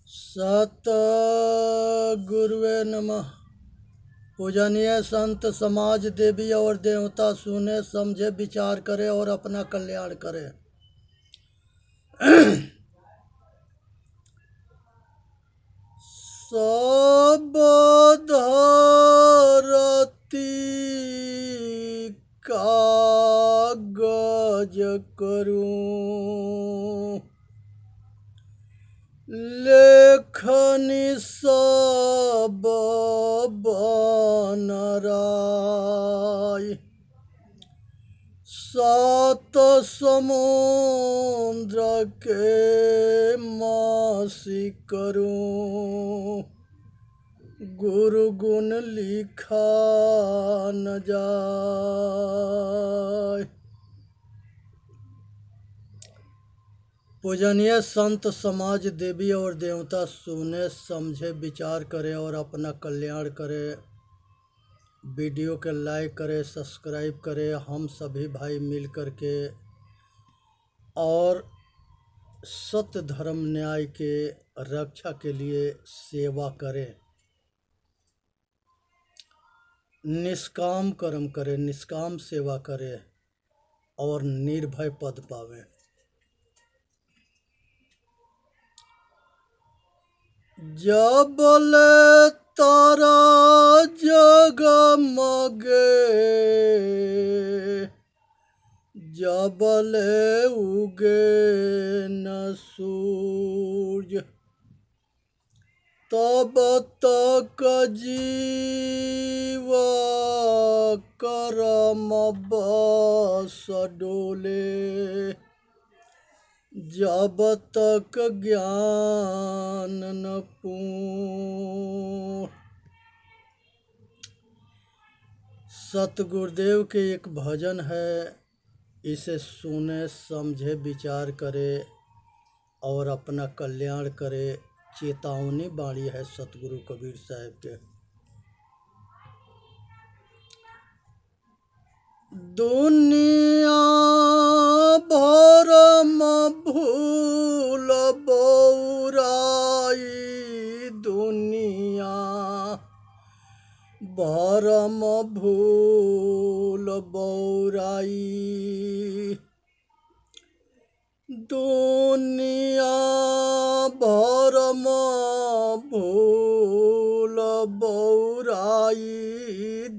सतगुरुवे नमः। पूजनीय संत समाज देवी और देवता सुने समझे विचार करे और अपना कल्याण करे। सब धरती कागज करूं, लेखनी सब बनराय। सात समुद्र के मासी करूं, गुरु गुण लिखा न जाय। पूजनीय संत समाज देवी और देवता सुने समझे विचार करे और अपना कल्याण करे। वीडियो के लाइक करे, सब्सक्राइब करे, हम सभी भाई मिल कर के और सत्य धर्म न्याय के रक्षा के लिए सेवा करें। निष्काम कर्म करें, निष्काम सेवा करें और निर्भय पद पावें। जबल तारा जगमगे, जबल उगे न सूरज, तब तक जीव कर्म बस डोले। जब तक ज्ञान न पूर्ण। सतगुरुदेव के एक भजन है, इसे सुने समझे विचार करे और अपना कल्याण करे। चेतावनी बाणी है सतगुरु कबीर साहब के। दुनिया भरम भूल बौराई, दुनिया भरम भूल बौराई। दुनिया भरम भूल बौराई,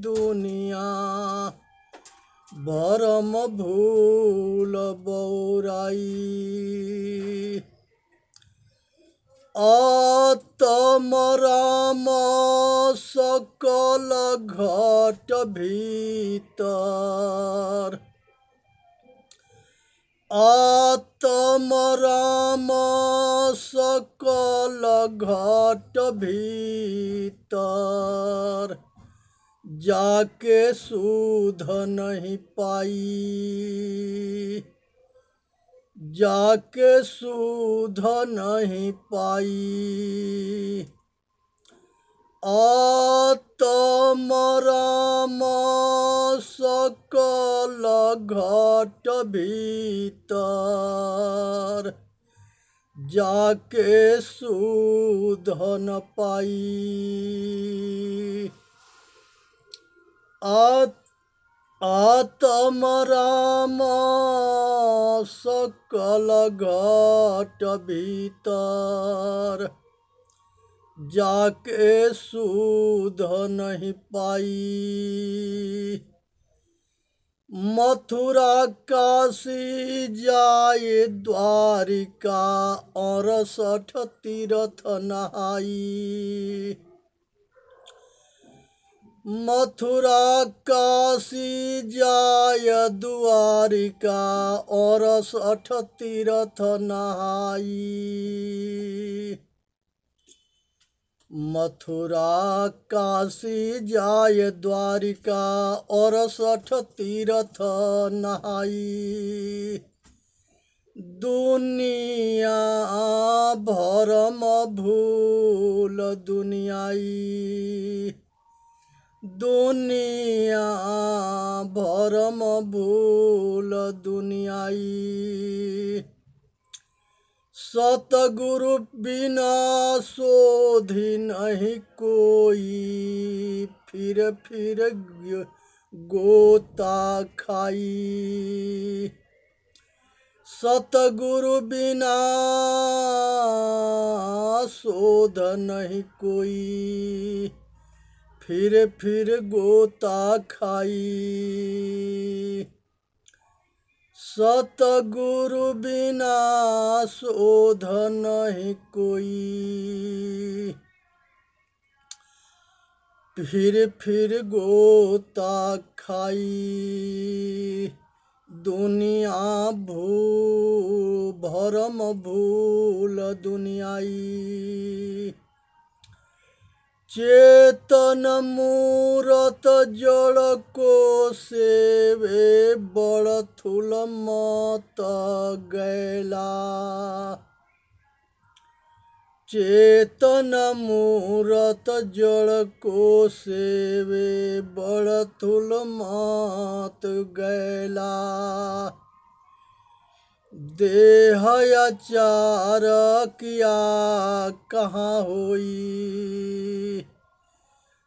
दुनिया भरम भूल बौराई। आत्म राम सकल घट भीतर, आत्म राम सकल घट भीतर। जाके सुध नहीं पाई, जाके सुध नहीं पाई। आत्म राम सकल घट भीतर, जाके सुध न पाई। आत्म राम सकल घट भीतर, जाके सुध नहीं पाई। मथुरा काशी जाए द्वारिका, 68 तीर्थ नहाई। मथुरा काशी जाय द्वारिका, 68 तीर्थ नहाई। मथुरा काशी जाय द्वारिका, 68 तीर्थ नहाई। दुनिया भरम भूल दुनियाई, दुनिया भरम भूल दुनियाई। सतगुरु बिना शोधि नहीं कोई, फिर गोता खाई। सतगुरु बिना शोध नहीं कोई, फिर गोता खाई। सतगुरु बिना शोध नहीं कोई, फिर गोता खाई। दुनिया भरम भूल दुनियाई, चेतन मूरत जड़ को सेवे, बड़ थुल मत गैला। चेतन मूरत जड़ को सेवे, बड़ थुल मत गैला। देह आचार किया कहाँ होई,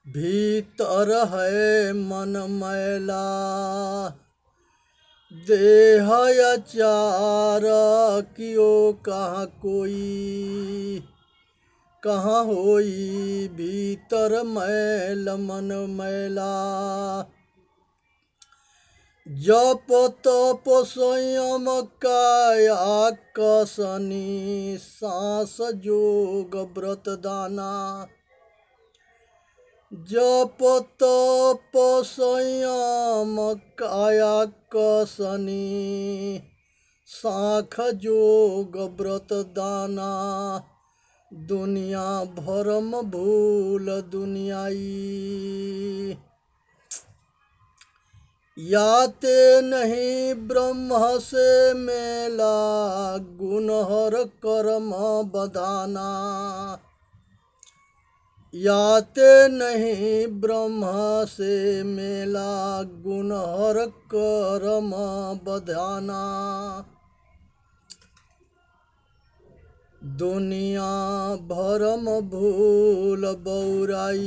भीतर है मन मैला। देह आचार कियो कहाँ कोई, कहाँ होई भीतर मैल मन मैला। जप तप संयम काया कसनी, सांस जोग व्रत दाना। जप तप संयम काया कसनी, सांख जोग व्रत दाना। दुनिया भरम भूल दुनियाई, याते नहीं ब्रह्म से मेला, गुणहर कर्म बधाना। याते नहीं ब्रह्म से मेला, गुणहर कर्म बधाना। दुनिया भरम भूल बौराई,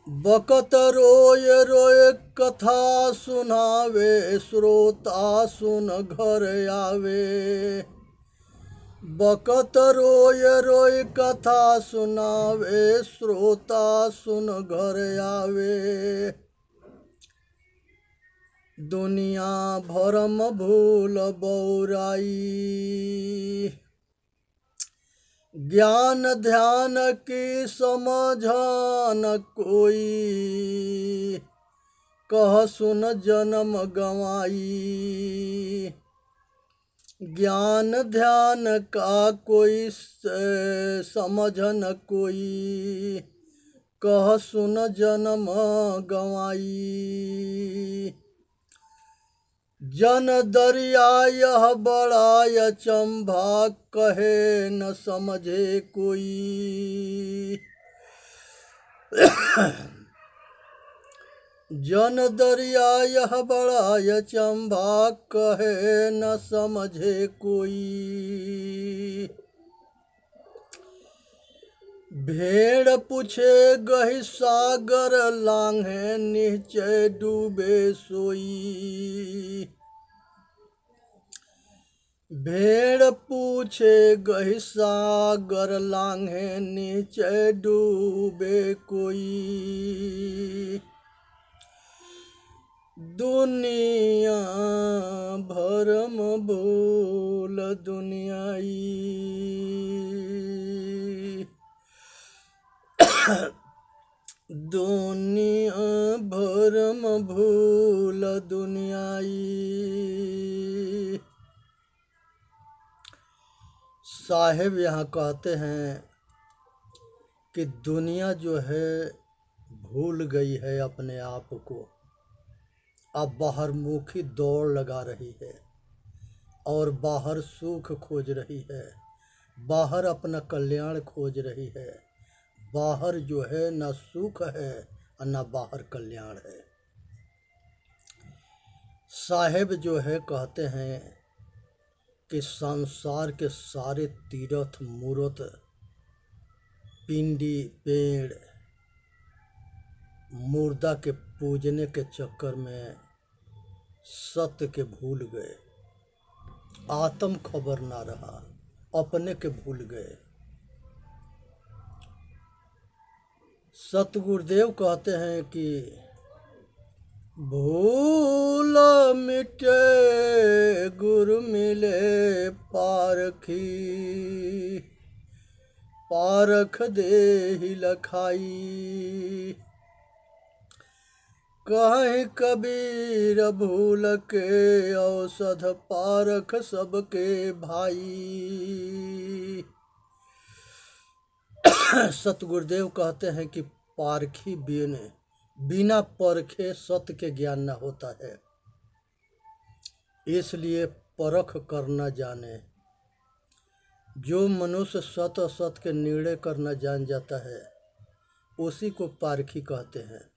बकत रोय रोय कथा सुनावे, श्रोता सुन घर आवे। बकत रोय रोय कथा सुनावे, श्रोता सुन घर आवे। दुनिया भरम भूल बौराई, ज्ञान ध्यान की समझ न कोई, कह सुन जन्म गंवाई। ज्ञान ध्यान का कोई समझ न कोई, कह सुन जन्म गंवाई। जन दरिया यह बड़ा अचंभा, कहे न समझे कोई। जन दरिया यह बड़ा अचंभा, कहे न समझे कोई। भेड़ पूछे गही सागर लांघे, निश्चय डूबे सोई। भेड़ पूछे गही सागर लांघे, निश्चय डूबे कोई। दुनिया भरम भूल दुनियाई, दुनिया भरम भूल दुनियाई। साहेब यहाँ कहते हैं कि दुनिया जो है भूल गई है अपने आप को, अब बाहर मुखी दौड़ लगा रही है और बाहर सुख खोज रही है, बाहर अपना कल्याण खोज रही है। बाहर जो है न सुख है और न बाहर कल्याण है। साहेब जो है कहते हैं कि संसार के सारे तीर्थ मूर्त पिंडी पेड़ मुर्दा के पूजने के चक्कर में सत्य के भूल गए, आत्म खबर ना रहा, अपने के भूल गए। सतगुरुदेव कहते हैं कि भूल मिटे गुरु मिले पारखी, पारख देहि लखाई। कहीं कबीर भूल के औषध पारख सबके भाई। सतगुरुदेव कहते हैं कि पारखी बिना परखे सत्य के ज्ञान न होता है, इसलिए परख करना जाने। जो मनुष्य सत असत के निर्णय करना जान जाता है उसी को पारखी कहते हैं।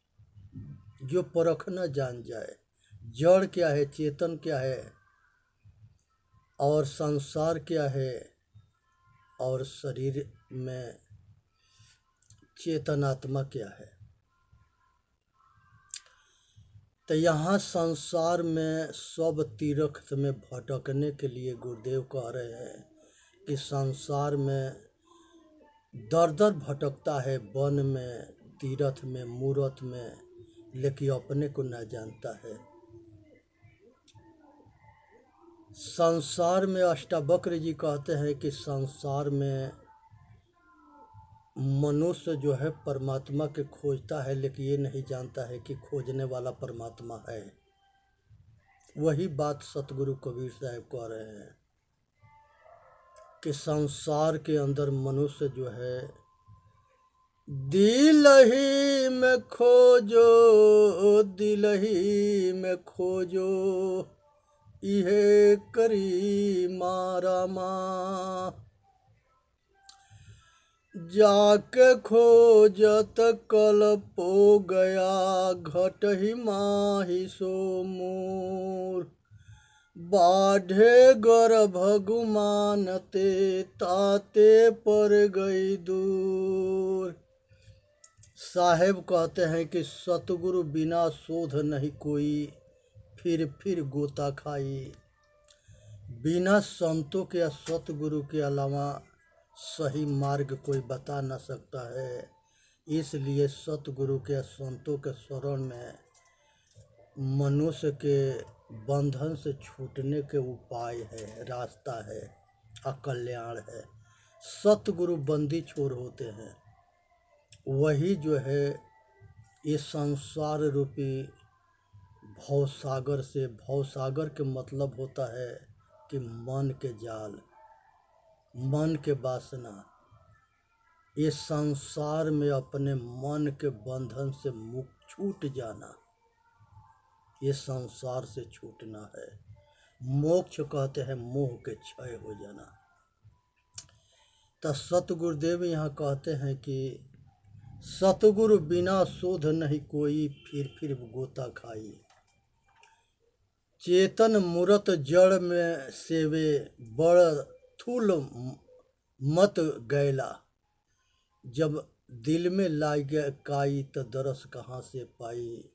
जो परखना जान जाए जड़ क्या है, चेतन क्या है और संसार क्या है और शरीर में चेतनात्मा क्या है। तो यहाँ संसार में सब तीर्थ में भटकने के लिए गुरुदेव कह रहे हैं कि संसार में दर दर भटकता है, वन में, तीर्थ में, मूर्त में, लेकिन अपने को न जानता है। संसार में अष्टावक्र जी कहते हैं कि संसार में मनुष्य जो है परमात्मा के खोजता है, लेकिन ये नहीं जानता है कि खोजने वाला परमात्मा है। वही बात सतगुरु कबीर साहब कह रहे हैं कि संसार के अंदर मनुष्य जो है दिल ही में खोजो, दिल ही में खोजो, इहे करी मारा माँ। जाके खोजत कल पो गया, घट ही माही सो मोर। बाढ़े गर्भ गुमानते, ताते पर गई दूर। साहेब कहते हैं कि सतगुरु बिना शोध नहीं कोई, फिर गोता खाई। बिना संतों के या सतगुरु के अलावा सही मार्ग कोई बता न सकता है। इसलिए सतगुरु के संतों के शरण में मनुष्य के बंधन से छूटने के उपाय है, रास्ता है, अकल्याण है। सतगुरु बंदी छोर होते हैं, वही जो है ये संसार रूपी भवसागर से, भवसागर के मतलब होता है कि मन के जाल, मन के वासना, ये संसार में अपने मन के बंधन से मुक्त छूट जाना, ये संसार से छूटना है। मोक्ष कहते हैं मोह के क्षय हो जाना। तो सतगुरुदेव यहाँ कहते हैं कि सतगुरु बिना शोध नहीं कोई, फिर गोता खाई। चेतन मूरत जड़ में सेवे, बड़ थूल मत गैला। जब दिल में लाग काई तो दरस कहाँ से पाई।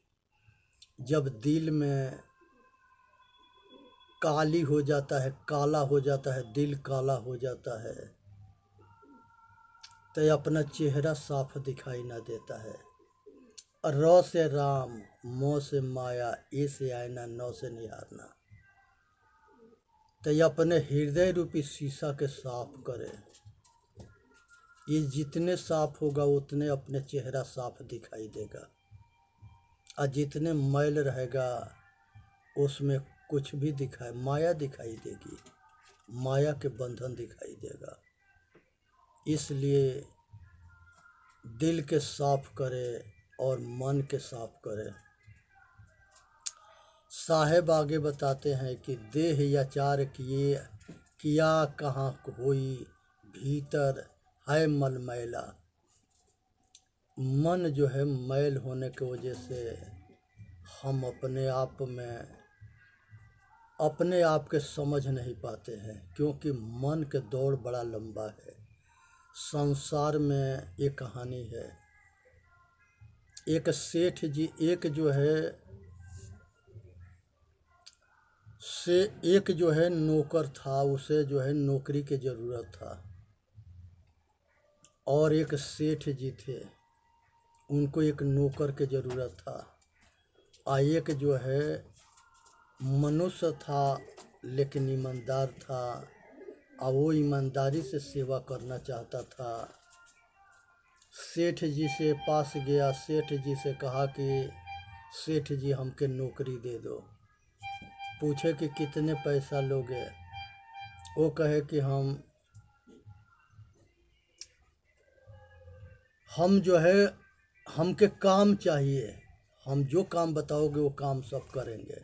जब दिल में काली हो जाता है, काला हो जाता है, दिल काला हो जाता है तो अपना चेहरा साफ दिखाई ना देता है। र से राम, म से माया, ए से आईना, नौ से निहारना। तो अपने हृदय रूपी शीशा के साफ करे। ये जितने साफ होगा उतने अपने चेहरा साफ दिखाई देगा, और जितने मैल रहेगा उसमें कुछ भी दिखाए, माया दिखाई देगी, माया के बंधन दिखाई देगा। इसलिए दिल के साफ करे और मन के साफ करे। साहेब आगे बताते हैं कि देह याचार किया कहाँ होई, भीतर है मल मैला। मन जो है मैल होने की वजह से हम अपने आप में अपने आप के समझ नहीं पाते हैं, क्योंकि मन के दौड़ बड़ा लंबा है। संसार में एक कहानी है, एक सेठ जी, एक जो है नौकर था, उसे जो है नौकरी की ज़रूरत था। और एक सेठ जी थे, उनको एक नौकर की ज़रूरत था। एक जो है मनुष्य था लेकिन ईमानदार था, और वो ईमानदारी से सेवा करना चाहता था। सेठ जी से पास गया, सेठ जी से कहा कि सेठ जी हमके नौकरी दे दो। पूछे कि कितने पैसा लोगे? वो कहे कि हम जो है हमके काम चाहिए, हम जो काम बताओगे वो काम सब करेंगे,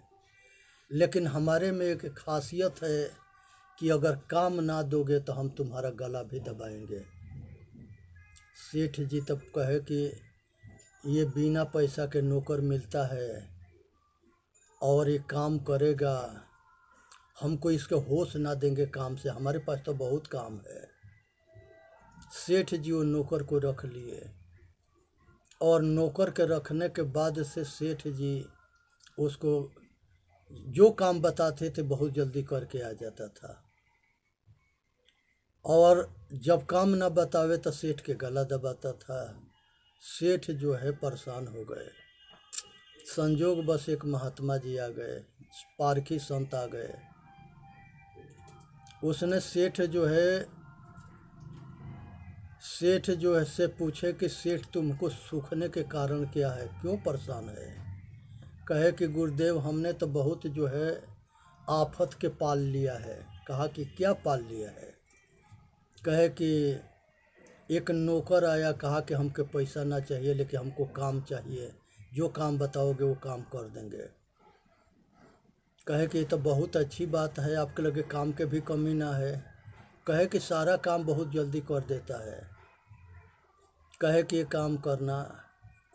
लेकिन हमारे में एक खासियत है कि अगर काम ना दोगे तो हम तुम्हारा गला भी दबाएंगे। सेठ जी तब कहे कि ये बिना पैसा के नौकर मिलता है और ये काम करेगा, हमको इसके होश ना देंगे काम से, हमारे पास तो बहुत काम है। सेठ जी वो नौकर को रख लिए, और नौकर के रखने के बाद से सेठ जी उसको जो काम बताते थे बहुत जल्दी करके आ जाता था, और जब काम ना बतावे तो सेठ के गला दबाता था। सेठ जो है परेशान हो गए। संजोग बस एक महात्मा जी आ गए, पारखी संत आ गए। उसने सेठ जो है से पूछे कि सेठ तुमको सूखने के कारण क्या है, क्यों परेशान है? कहे कि गुरुदेव हमने तो बहुत जो है आफत के पाल लिया है। कहा कि क्या पाल लिया है? कहे कि एक नौकर आया, कहा कि हमको पैसा ना चाहिए लेकिन हमको काम चाहिए, जो काम बताओगे वो काम कर देंगे। कहे कि ये तो बहुत अच्छी बात है, आपके लगे काम के भी कमी ना है। कहे कि सारा काम बहुत जल्दी कर देता है। कहे कि ये काम करना,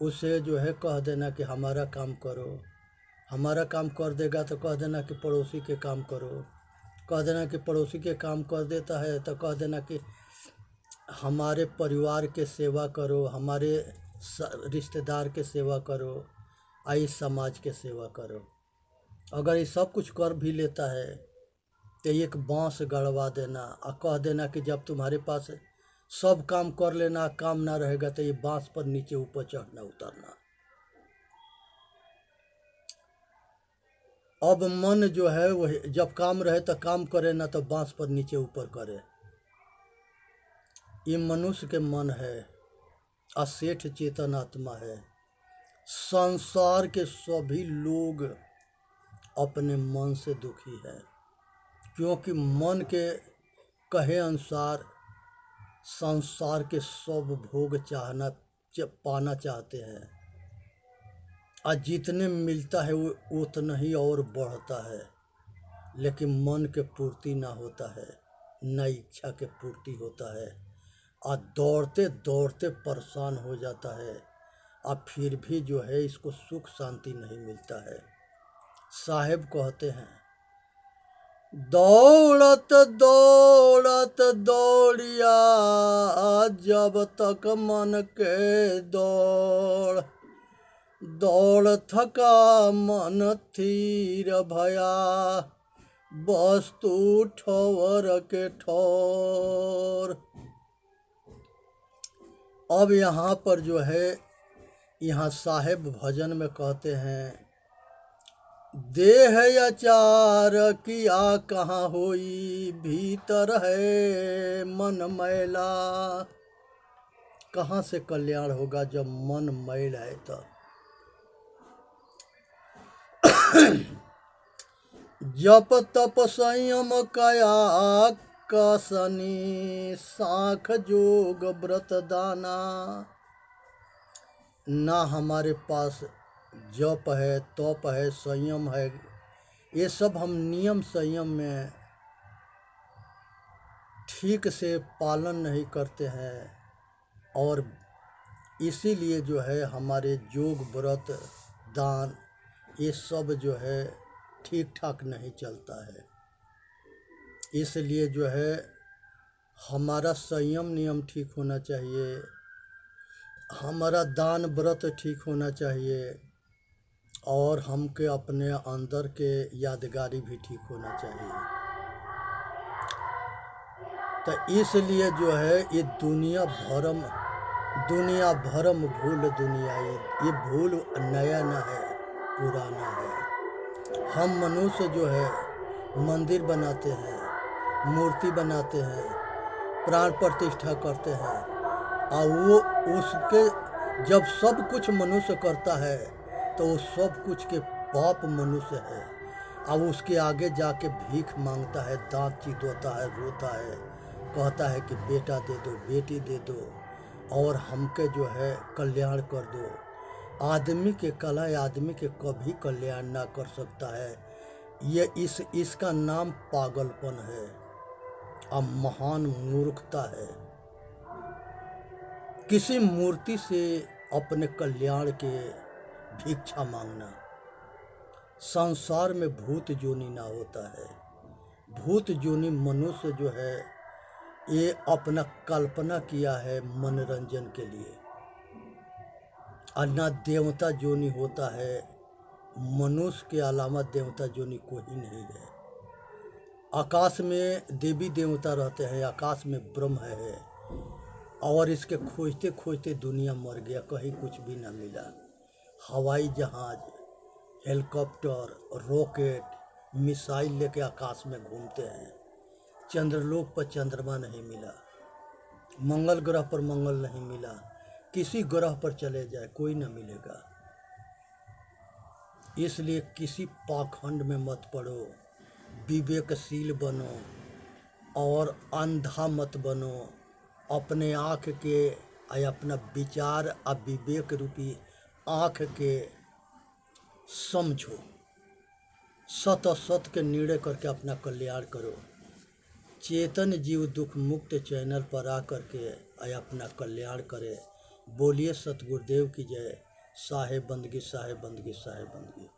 उसे जो है कह देना कि हमारा काम करो। हमारा काम कर देगा तो कह देना कि पड़ोसी के काम करो। कह देना कि पड़ोसी के काम कर देता है तो कह देना कि हमारे परिवार के सेवा करो, हमारे रिश्तेदार के सेवा करो, आई समाज के सेवा करो। अगर ये सब कुछ कर भी लेता है तो एक बांस गड़वा देना और कह देना कि जब तुम्हारे पास सब काम कर लेना, काम ना रहेगा तो ये बांस पर नीचे ऊपर चढ़ना उतरना। अब मन जो है वही, जब काम रहे तो काम करे, ना तो बांस पर नीचे ऊपर करे। ये मनुष्य के मन है, असेठ चेतन आत्मा है। संसार के सभी लोग अपने मन से दुखी है, क्योंकि मन के कहे अनुसार संसार के सब भोग पाना चाहते हैं, और जितने मिलता है वो उतना ही और बढ़ता है, लेकिन मन के पूर्ति ना होता है, न इच्छा के पूर्ति होता है, और दौड़ते दौड़ते परेशान हो जाता है, और फिर भी जो है इसको सुख शांति नहीं मिलता है। साहेब कहते हैं, दौड़त दौड़त दौड़िया जब तक मन के दौड़, दौड़ थका मन थीर भया, वस्तु ठौर के ठौर। अब यहाँ पर जो है, यहाँ साहेब भजन में कहते हैं, देह अचार किया कहाँ होई, भीतर है मन मैला। कहाँ से कल्याण होगा जब मन मैल है? तो जप तप संयम काया कसनी, साख जोग व्रत दाना। ना हमारे पास जप है, तप है, संयम है, ये सब हम नियम संयम में ठीक से पालन नहीं करते हैं, और इसीलिए जो है हमारे योग व्रत दान ये सब जो है ठीक ठाक नहीं चलता है। इसलिए जो है हमारा संयम नियम ठीक होना चाहिए, हमारा दान व्रत ठीक होना चाहिए, और हमके अपने अंदर के यादगारी भी ठीक होना चाहिए। तो इसलिए जो है ये दुनिया भरम भूल दुनिया, ये भूल नया न है पुराना है। हम मनुष्य जो है मंदिर बनाते हैं, मूर्ति बनाते हैं, प्राण प्रतिष्ठा करते हैं, और वो उसके जब सब कुछ मनुष्य करता है तो वो सब कुछ के बाप मनुष्य है। अब उसके आगे जाके भीख मांगता है, दांत चितोता है, रोता है, कहता है कि बेटा दे दो, बेटी दे दो, और हमके जो है कल्याण कर दो। आदमी के कला आदमी के कभी कल्याण ना कर सकता है। ये इसका नाम पागलपन है और महान मूर्खता है। किसी मूर्ति से अपने कल्याण के भिक्षा मांगना। संसार में भूत जोनी ना होता है। भूत जोनी मनुष्य जो है ये अपना कल्पना किया है मनोरंजन के लिए, और ना देवता जोनी होता है। मनुष्य के अलावा देवता जोनी कोई नहीं है। आकाश में देवी देवता रहते हैं, आकाश में ब्रह्म है, और इसके खोजते खोजते दुनिया मर गया, कहीं कुछ भी ना मिला। हवाई जहाज, हेलीकॉप्टर, रॉकेट, मिसाइल लेके आकाश में घूमते हैं। चंद्रलोक पर चंद्रमा नहीं मिला, मंगल ग्रह पर मंगल नहीं मिला, किसी ग्रह पर चले जाए कोई न मिलेगा। इसलिए किसी पाखंड में मत पड़ो, विवेकशील बनो और अंधा मत बनो। अपने आँख के अपना विचार और विवेक रूपी आँख के समझो, सत असत के निर्णय करके अपना कल्याण करो। चेतन जीव दुख मुक्त चैनल पर आ करके अपना कल्याण करे। बोलिए सतगुरुदेव की जय। साहेब बंदगी, साहेब बंदगी, साहेब बंदगी।